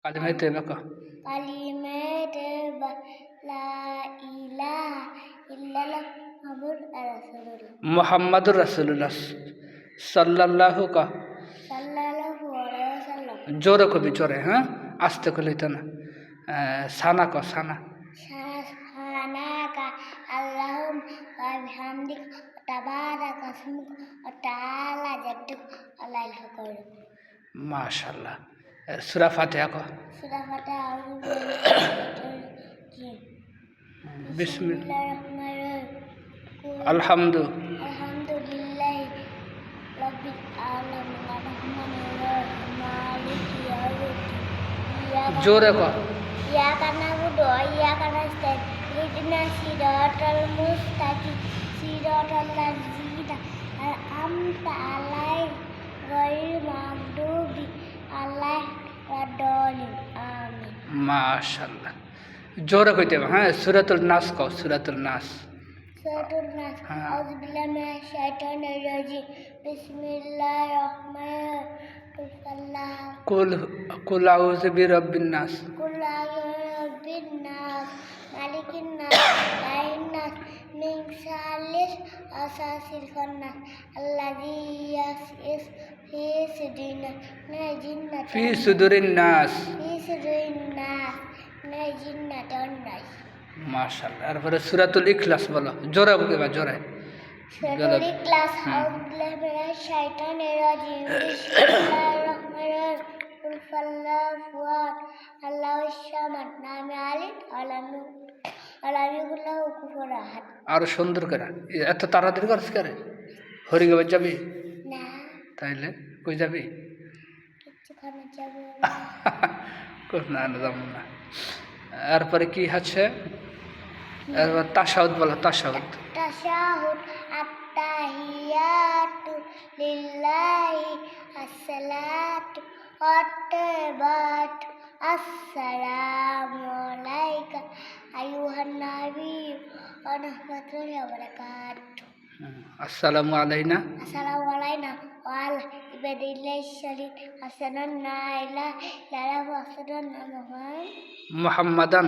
কালিমায়ে তৈয়বা ক কালিমায়ে তৈয়বা লা ইলাহা ইল্লাল্লাহ মুহাম্মাদুর রাসূলুল্লাহ সাল্লাল্লাহু ক সাল্লাল্লাহু আলাইহি ওয়াসাল্লাম। জোরে কবি জোরে, হ্যাঁ, আস্তে করলে তো না। সানা ক সানা সুবহানাকা আল্লাহুম্মা ওয়া বিহামদিকা ওয়া তাবারাকা ইসমুকা ওয়া তাআলা জাদ্দুকা ওয়া লা ইলাহা গায়রুক। মাশাআল্লাহ। সূরা ফাতিহা ক সূরা ফাতিহা আউযু বিল্লাহি বিসমিল্লাহির রহমানির রহিম। আলহামদুলিল্লাহি রাব্বিল আলামিন আর-রাহমানির রহিম মালিকি ইয়াউমিদ্দিন। জোরে ক ইyyaka na'budu wa iyyaka nasta'in ihdinas siratal mustaqim siratal ladzina an'amta 'alaihim ghairil maghdubi 'alaihim waladdallin আমিন। মাশাআল্লাহ। জোরে কইতে হবে, হ্যাঁ। সূরাতুল নাস ক সূরাতুল নাস আউযু বিল্লাহি মিনাশ শাইতানির রাজিম বিসমিল্লাহির রহমানির রহিম। কুল আউযু বিরাব্বিন নাস কুল আউযু বিরাব্বিন নাস মালিকিন নাস ইলাহিন নাস মিন শাররিল ওয়াসওয়াসিল খান্নাস আল্লাযী ইউওয়াসওয়িসু ফি সুদুরিন নাস মিনাল জিন্নাতি ওয়ান নাস। মাশাআল্লাহ। এরপরে সূরাতুল ইখলাস বলো, জোরে বলবা, জোরে। সূরাতুল ইখলাস আউযু বিল্লাহি মিনাশ শাইতানির রাজিম বিসমিল্লাহির রহমানির রহিম। কুল হুয়াল্লাহু আহাদ আল্লাহুস সামাদ লাম ইয়ালিদ ওয়া লাম ইউলাদ ওয়া লাম ইয়াকুল লাহু কুফুওয়ান আহাদ। আর সুন্দর করে। এত তাড়াতাড়ি করছিস করে? হরিগবে যাবি না, তাইলে কই যাবি? কিছুক্ষণে যাব। না না, যাব না। এরপরে কি আছে? এরপর তাশাহুদ বলো, তাশাহুদ। তাশাহুদ আত্তাহিয়াতু লিল্লাহি আসসালাতু ওয়াত-তাইয়্যিবাতু আসসালামু আলাইকা আইয়ুহান নাবিয়্যু ওয়া রাহমাতুল্লাহি ওয়া বারাকাতুহু। আসসালামু আলাইনা আসসালামু আলাইনা ওয়া আলা ইবাদিল্লাহিশ শালিহিন আশহাদু আল্লা ইলাহা ইল্লাল্লাহু ওয়া আশহাদু আন্না মুহাম্মাদান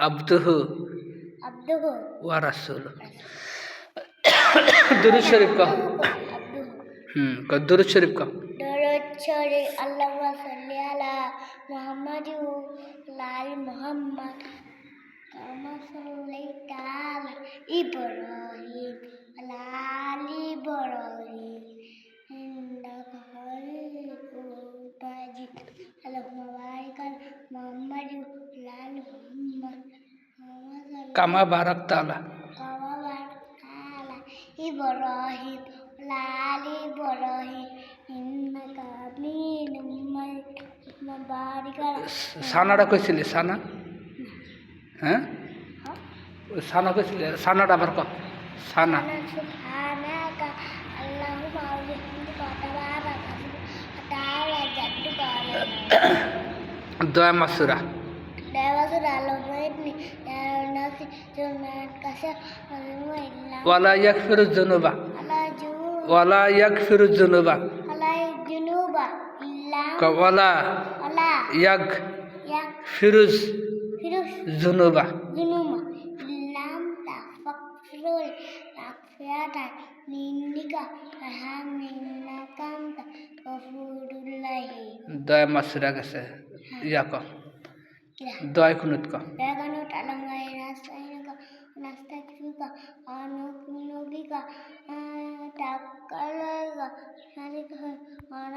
আবদুহু ওয়া রাসূলুহু। দুরূদ শরীফ কও। দুরূদ শরীফ কও। দরুদ শরীফ আল্লাহুম্মা সাল্লি আলা মুহাম্মাদি ওয়া আলি মুহাম্মাদ কামা সাল্লাইতা আলা ইব্রাহিম ওয়া আলা আলি ইব্রাহিম ইন্নাকা হামিদুম মাজিদ। আল্লাহুম্মা বারিক আলা মুহাম্মাদি ওয়া আলা আলি মুহাম্মাদ কামা বারাকতা আলা ইব্রাহিম ওয়া আলা আলি ইব্রাহিম ইন্নাকা হামিদুম মাজিদ। বারিক আলা সানাটা কইছিলি? সানা, হ্যাঁ, সানা কইছিলি? সানাটা আবার কও। সানা সুবহানাকা আল্লাহুম্মা ওয়া বিহামদিকা ওয়া তাবারাকা ইসমুকা ওয়া তাআলা জাদ্দুকা ওয়া লা ইলাহা। দোয়া মাসুরা ওয়ালা ইয়াগফিরুয যুনুবা ওয়ালা ইয়াগফিরুয যুনুবা ওয়ালা ইয়াগফিরুয যুনুবা ইল্লাম তাগফিরুল মাগফিরাতান মিন্নিকা ওয়া আনতা গফুরুর রহিম। দোয়া মাসুরা গেছে। ইয়া কও, দোয়া কুনুত কও। কানুত আলামগায়ে নাস্তাইনুকা নাস্তাগফিরুকা ওয়া নু'মিনু বিকা